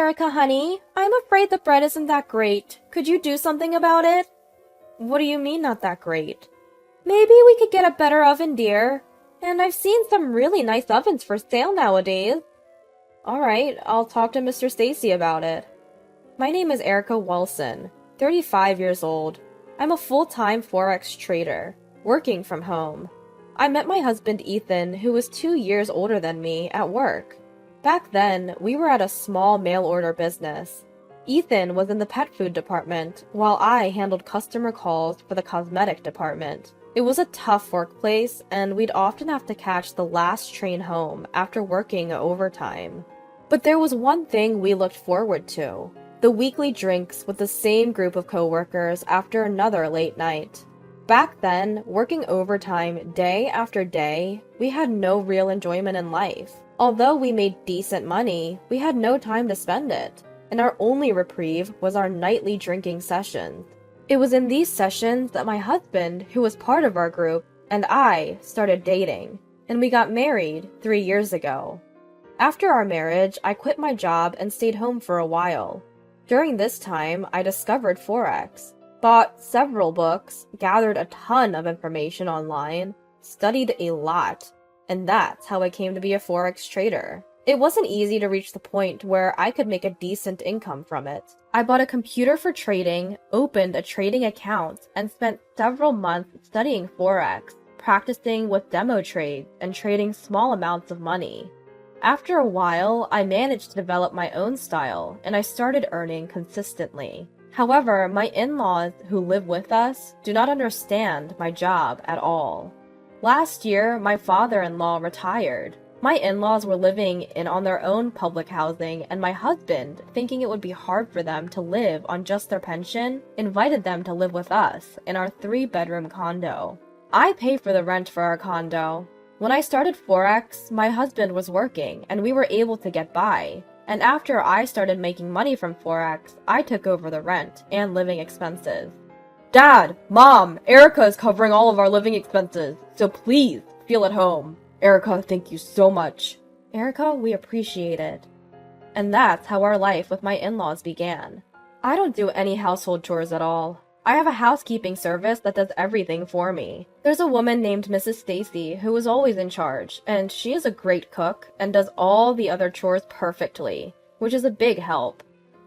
Erica, honey. I'm afraid the bread isn't that great. Could you do something about it? What do you mean not that great? Maybe we could get a better oven, dear. And I've seen some really nice ovens for sale nowadays. Alright, I'll talk to Mr. Stacy about it. My name is Erica Wilson, 35 years old. I'm a full-time Forex trader, working from home. I met my husband Ethan, who was 2 years older than me, at work. Back then, we were at a small mail-order business. Ethan was in the pet food department, while I handled customer calls for the cosmetic department. It was a tough workplace, and we'd often have to catch the last train home after working overtime. But there was one thing we looked forward to: the weekly drinks with the same group of coworkers after another late night. Back then, working overtime day after day, we had no real enjoyment in life. Although we made decent money, we had no time to spend it, and our only reprieve was our nightly drinking sessions. It was in these sessions that my husband, who was part of our group, and I started dating, and we got married 3 years ago. After our marriage, I quit my job and stayed home for a while. During this time, I discovered Forex, bought several books, gathered a ton of information online, studied a lot, and that's how I came to be a Forex trader. It wasn't easy to reach the point where I could make a decent income from it. I bought a computer for trading, opened a trading account, and spent several months studying Forex, practicing with demo trades, and trading small amounts of money. After a while, I managed to develop my own style, and I started earning consistently. However, my in-laws who live with us do not understand my job at all. Last year, my father-in-law retired. My in-laws were living on their own public housing, and my husband, thinking it would be hard for them to live on just their pension, invited them to live with us in our 3-bedroom condo. I pay for the rent for our condo. When I started Forex, my husband was working, and we were able to get by. And after I started making money from Forex, I took over the rent and living expenses. Dad, Mom, Erica is covering all of our living expenses, so please feel at home. Erica, thank you so much. Erica, we appreciate it. And that's how our life with my in-laws began. I don't do any household chores at all. I have a housekeeping service that does everything for me. There's a woman named Mrs. Stacy who is always in charge, and she is a great cook and does all the other chores perfectly, which is a big help.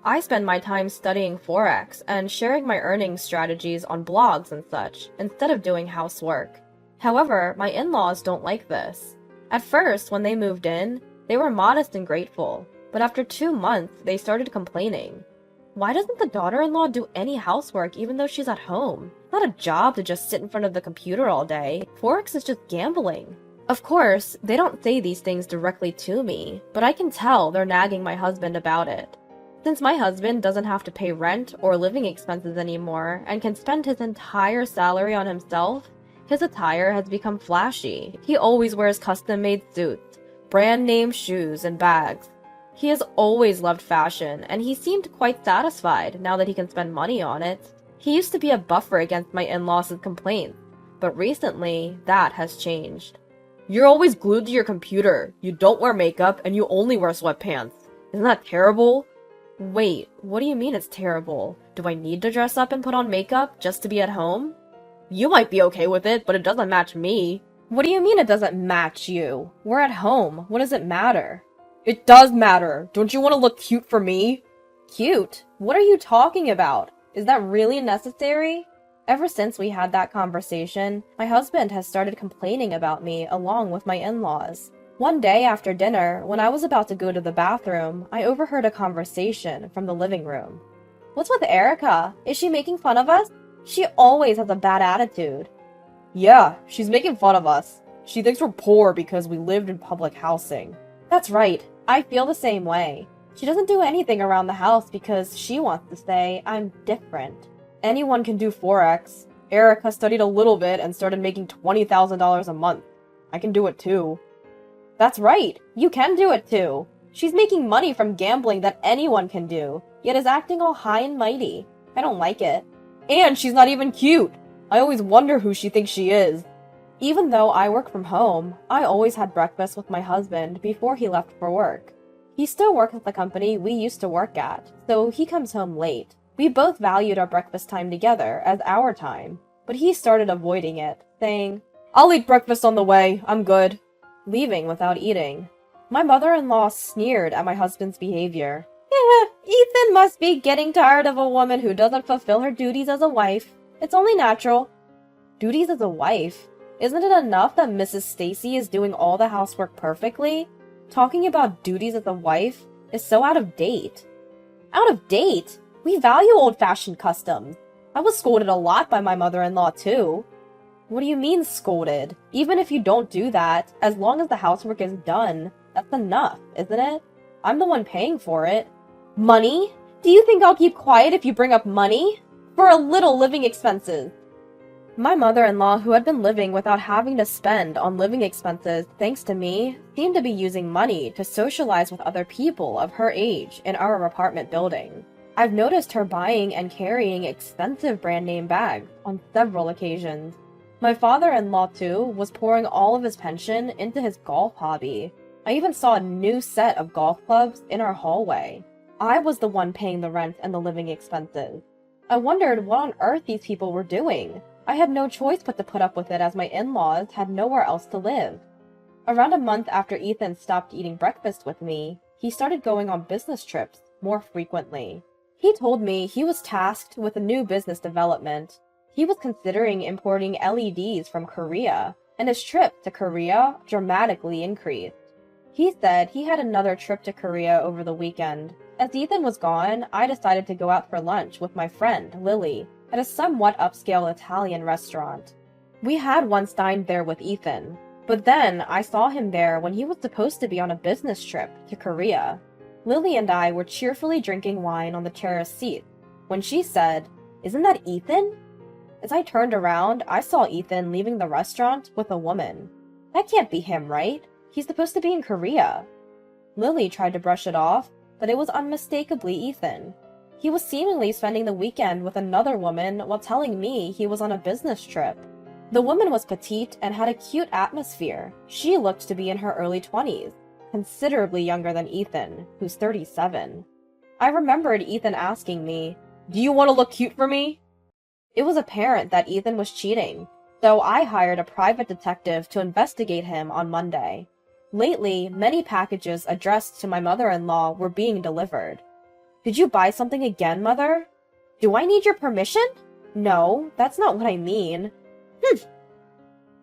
I spend my time studying Forex and sharing my earnings strategies on blogs and such, instead of doing housework. However, my in-laws don't like this. At first, when they moved in, they were modest and grateful, but after 2 months, they started complaining. Why doesn't the daughter-in-law do any housework even though she's at home? It's not a job to just sit in front of the computer all day. Forex is just gambling. Of course, they don't say these things directly to me, but I can tell they're nagging my husband about it. Since my husband doesn't have to pay rent or living expenses anymore and can spend his entire salary on himself, his attire has become flashy. He always wears custom-made suits, brand-name shoes, and bags. He has always loved fashion, and he seemed quite satisfied now that he can spend money on it. He used to be a buffer against my in-laws' complaints, but recently, that has changed. You're always glued to your computer, you don't wear makeup, and you only wear sweatpants. Isn't that terrible? Wait, what do you mean it's terrible? Do I need to dress up and put on makeup just to be at home? You might be okay with it, but it doesn't match me. What do you mean it doesn't match you? We're at home. What does it matter? It does matter. Don't you want to look cute for me? Cute? What are you talking about? Is that really necessary? Ever since we had that conversation, my husband has started complaining about me along with my in-laws. One day after dinner, when I was about to go to the bathroom, I overheard a conversation from the living room. What's with Erica? Is she making fun of us? She always has a bad attitude. Yeah, she's making fun of us. She thinks we're poor because we lived in public housing. That's right. I feel the same way. She doesn't do anything around the house because she wants to say I'm different. Anyone can do Forex. Erica studied a little bit and started making $20,000 a month. I can do it too. That's right. You can do it too. She's making money from gambling that anyone can do, yet is acting all high and mighty. I don't like it. And she's not even cute. I always wonder who she thinks she is. Even though I work from home, I always had breakfast with my husband before he left for work. He still works at the company we used to work at, so he comes home late. We both valued our breakfast time together as our time, but he started avoiding it, saying, "I'll eat breakfast on the way, I'm good," leaving without eating. My mother-in-law sneered at my husband's behavior. "Yeah, Ethan must be getting tired of a woman who doesn't fulfill her duties as a wife. It's only natural." Duties as a wife? Isn't it enough that Mrs. Stacy is doing all the housework perfectly? Talking about duties as a wife is so out of date. Out of date? We value old-fashioned customs. I was scolded a lot by my mother-in-law, too. What do you mean, scolded? Even if you don't do that, as long as the housework is done, that's enough, isn't it? I'm the one paying for it. Money? Do you think I'll keep quiet if you bring up money? For a little living expenses. My mother-in-law, who had been living without having to spend on living expenses thanks to me, seemed to be using money to socialize with other people of her age in our apartment building. I've noticed her buying and carrying expensive brand name bags on several occasions. My father-in-law, too, was pouring all of his pension into his golf hobby. I even saw a new set of golf clubs in our hallway. I was the one paying the rent and the living expenses. I wondered what on earth these people were doing. I had no choice but to put up with it as my in-laws had nowhere else to live. Around a month after Ethan stopped eating breakfast with me, he started going on business trips more frequently. He told me he was tasked with a new business development. He was considering importing LEDs from Korea, and his trip to Korea dramatically increased. He said he had another trip to Korea over the weekend. As Ethan was gone, I decided to go out for lunch with my friend, Lily, at a somewhat upscale Italian restaurant. We had once dined there with Ethan, but then I saw him there when he was supposed to be on a business trip to Korea. Lily and I were cheerfully drinking wine on the terrace seat when she said, "Isn't that Ethan?" As I turned around, I saw Ethan leaving the restaurant with a woman. That can't be him, right? He's supposed to be in Korea. Lily tried to brush it off, but it was unmistakably Ethan. He was seemingly spending the weekend with another woman while telling me he was on a business trip. The woman was petite and had a cute atmosphere. She looked to be in her early 20s, considerably younger than Ethan, who's 37. I remembered Ethan asking me, "Do you want to look cute for me?" It was apparent that Ethan was cheating, so I hired a private detective to investigate him on Monday. Lately, many packages addressed to my mother-in-law were being delivered. "Did you buy something again, Mother?" "Do I need your permission?" "No, that's not what I mean."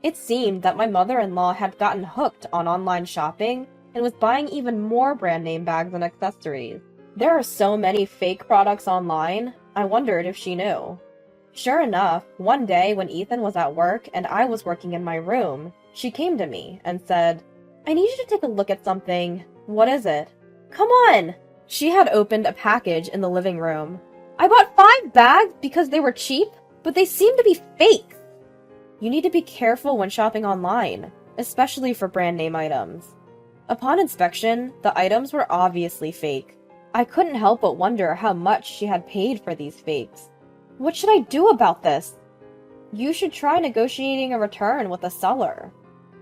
It seemed that my mother-in-law had gotten hooked on online shopping and was buying even more brand name bags and accessories. There are so many fake products online, I wondered if she knew. Sure enough, one day when Ethan was at work and I was working in my room, she came to me and said, "I need you to take a look at something." "What is it?" "Come on!" She had opened a package in the living room. "I bought 5 bags because they were cheap, but they seem to be fake." You need to be careful when shopping online, especially for brand name items. Upon inspection, the items were obviously fake. I couldn't help but wonder how much she had paid for these fakes. What should I do about this? You should try negotiating a return with the seller.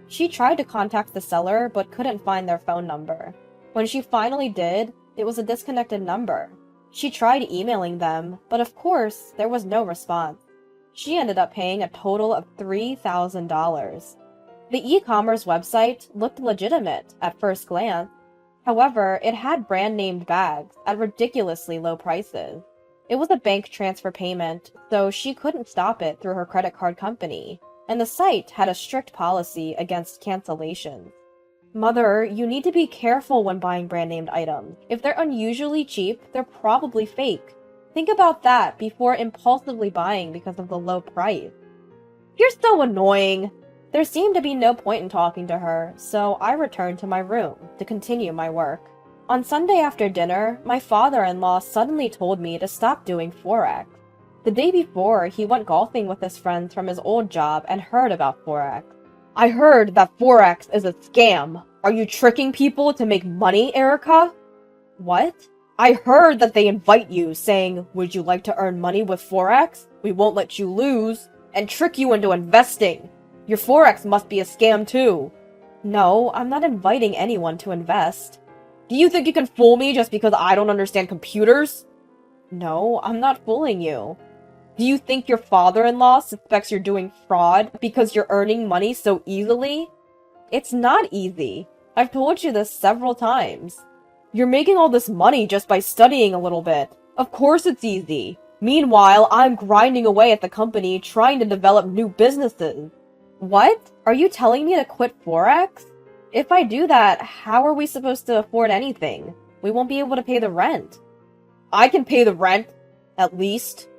She tried to contact the seller but couldn't find their phone number. When she finally did, it was a disconnected number. She tried emailing them, but of course, there was no response. She ended up paying a total of $3,000. The e-commerce website looked legitimate at first glance. However, it had brand-named bags at ridiculously low prices. It was a bank transfer payment, so she couldn't stop it through her credit card company, and the site had a strict policy against cancellations. Mother, you need to be careful when buying brand-named items. If they're unusually cheap, they're probably fake. Think about that before impulsively buying because of the low price. You're so annoying! There seemed to be no point in talking to her, so I returned to my room to continue my work. On Sunday after dinner, my father-in-law suddenly told me to stop doing Forex. The day before, he went golfing with his friends from his old job and heard about Forex. "I heard that Forex is a scam. Are you tricking people to make money, Erica?" "What?" "I heard that they invite you, saying, 'Would you like to earn money with Forex? We won't let you lose,' and trick you into investing. Your Forex must be a scam too." "No, I'm not inviting anyone to invest." Do you think you can fool me just because I don't understand computers? No, I'm not fooling you. Do you think your father-in-law suspects you're doing fraud because you're earning money so easily? It's not easy. I've told you this several times. You're making all this money just by studying a little bit. Of course it's easy. Meanwhile, I'm grinding away at the company trying to develop new businesses. What? Are you telling me to quit Forex? If I do that, how are we supposed to afford anything? We won't be able to pay the rent. I can pay the rent, at least.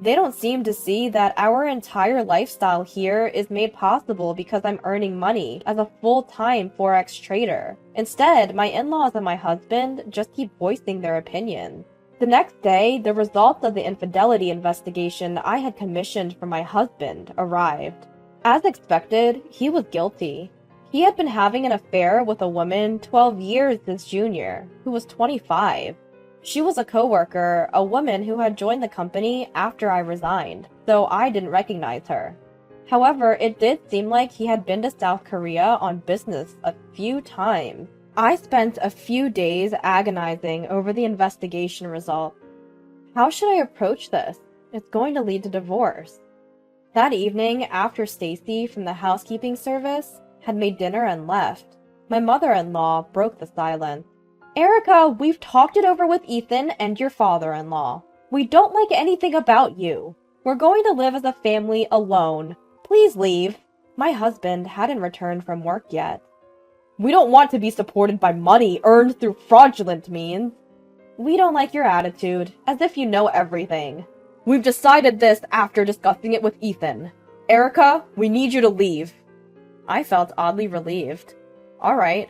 They don't seem to see that our entire lifestyle here is made possible because I'm earning money as a full-time Forex trader. Instead, my in-laws and my husband just keep voicing their opinions. The next day, the results of the infidelity investigation I had commissioned for my husband arrived. As expected, he was guilty. He had been having an affair with a woman 12 years his junior, who was 25. She was a coworker, a woman who had joined the company after I resigned, so I didn't recognize her. However, it did seem like he had been to South Korea on business a few times. I spent a few days agonizing over the investigation results. How should I approach this? It's going to lead to divorce. That evening, after Stacy from the housekeeping service had made dinner and left, my mother-in-law broke the silence. Erica, we've talked it over with Ethan and your father-in-law. We don't like anything about you. We're going to live as a family alone. Please leave. My husband hadn't returned from work yet. We don't want to be supported by money earned through fraudulent means. We don't like your attitude, as if you know everything. We've decided this after discussing it with Ethan. Erica, we need you to leave. I felt oddly relieved. All right.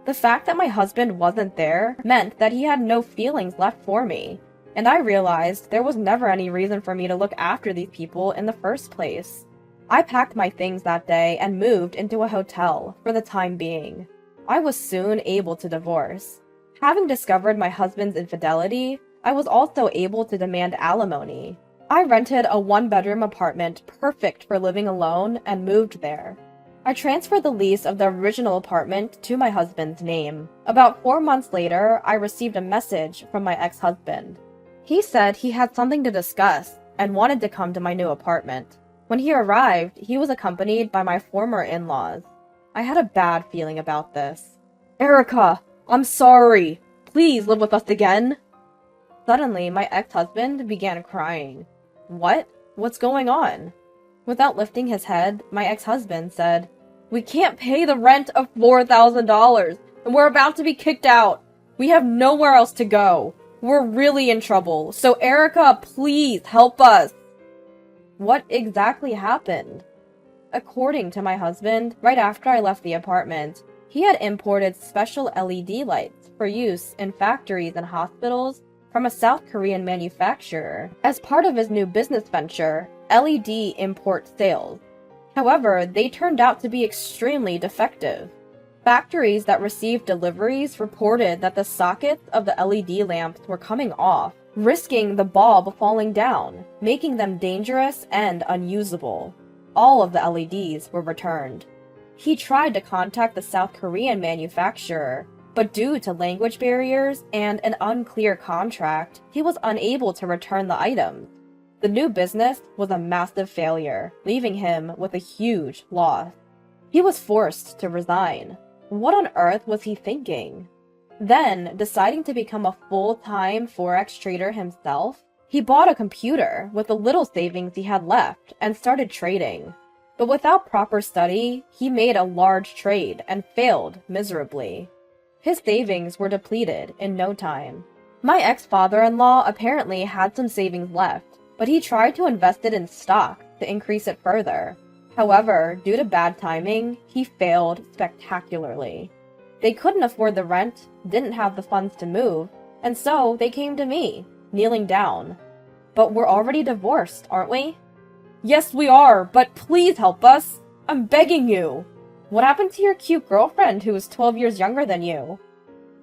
The fact that my husband wasn't there meant that he had no feelings left for me, and I realized there was never any reason for me to look after these people in the first place. I packed my things that day and moved into a hotel for the time being. I was soon able to divorce. Having discovered my husband's infidelity, I was also able to demand alimony. I rented a one-bedroom apartment perfect for living alone and moved there. I transferred the lease of the original apartment to my husband's name. About 4 months later, I received a message from my ex-husband. He said he had something to discuss and wanted to come to my new apartment. When he arrived, he was accompanied by my former in-laws. I had a bad feeling about this. Erica, I'm sorry. Please live with us again. Suddenly, my ex-husband began crying. What? What's going on? Without lifting his head, my ex-husband said, We can't pay the rent of $4,000, and we're about to be kicked out. We have nowhere else to go. We're really in trouble, so Erica, please help us. What exactly happened? According to my husband, right after I left the apartment, he had imported special LED lights for use in factories and hospitals from a South Korean manufacturer as part of his new business venture, LED import sales. However, they turned out to be extremely defective. Factories that received deliveries reported that the sockets of the LED lamps were coming off, risking the bulb falling down, making them dangerous and unusable. All of the LEDs were returned. He tried to contact the South Korean manufacturer, but due to language barriers and an unclear contract, he was unable to return the items. The new business was a massive failure, leaving him with a huge loss. He was forced to resign. What on earth was he thinking? Then, deciding to become a full-time Forex trader himself, he bought a computer with the little savings he had left and started trading. But without proper study, he made a large trade and failed miserably. His savings were depleted in no time. My ex-father-in-law apparently had some savings left, but he tried to invest it in stock to increase it further. However, due to bad timing, he failed spectacularly. They couldn't afford the rent, didn't have the funds to move, and so they came to me, kneeling down. But we're already divorced, aren't we? Yes, we are, but please help us. I'm begging you. What happened to your cute girlfriend who was 12 years younger than you?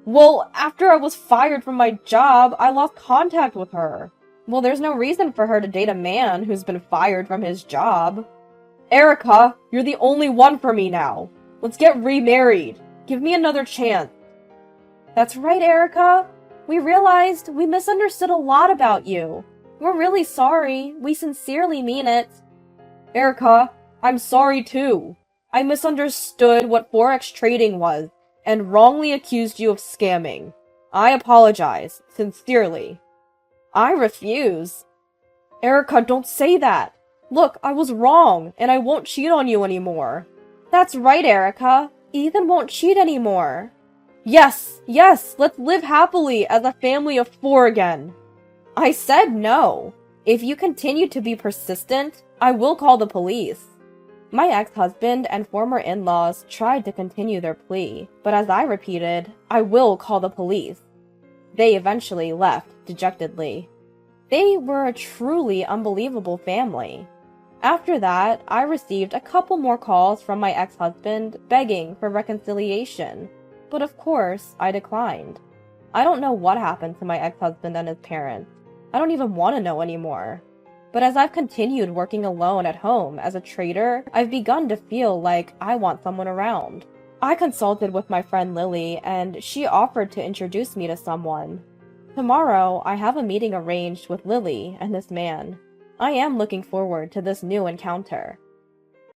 Well, after I was fired from my job, I lost contact with her. Well, there's no reason for her to date a man who's been fired from his job. Erica, you're the only one for me now. Let's get remarried. Give me another chance. That's right, Erica. We realized we misunderstood a lot about you. We're really sorry. We sincerely mean it. Erica, I'm sorry too. I misunderstood what Forex trading was and wrongly accused you of scamming. I apologize, sincerely. I refuse. Erica, don't say that. Look, I was wrong, and I won't cheat on you anymore. That's right, Erica. Ethan won't cheat anymore. Yes, let's live happily as a family of 4 again. I said no. If you continue to be persistent, I will call the police. My ex-husband and former in-laws tried to continue their plea, but as I repeated, I will call the police. They eventually left dejectedly. They were a truly unbelievable family. After that, I received a couple more calls from my ex-husband begging for reconciliation, but of course, I declined. I don't know what happened to my ex-husband and his parents. I don't even want to know anymore. But as I've continued working alone at home as a trader, I've begun to feel like I want someone around. I consulted with my friend Lily, and she offered to introduce me to someone. Tomorrow, I have a meeting arranged with Lily and this man. I am looking forward to this new encounter.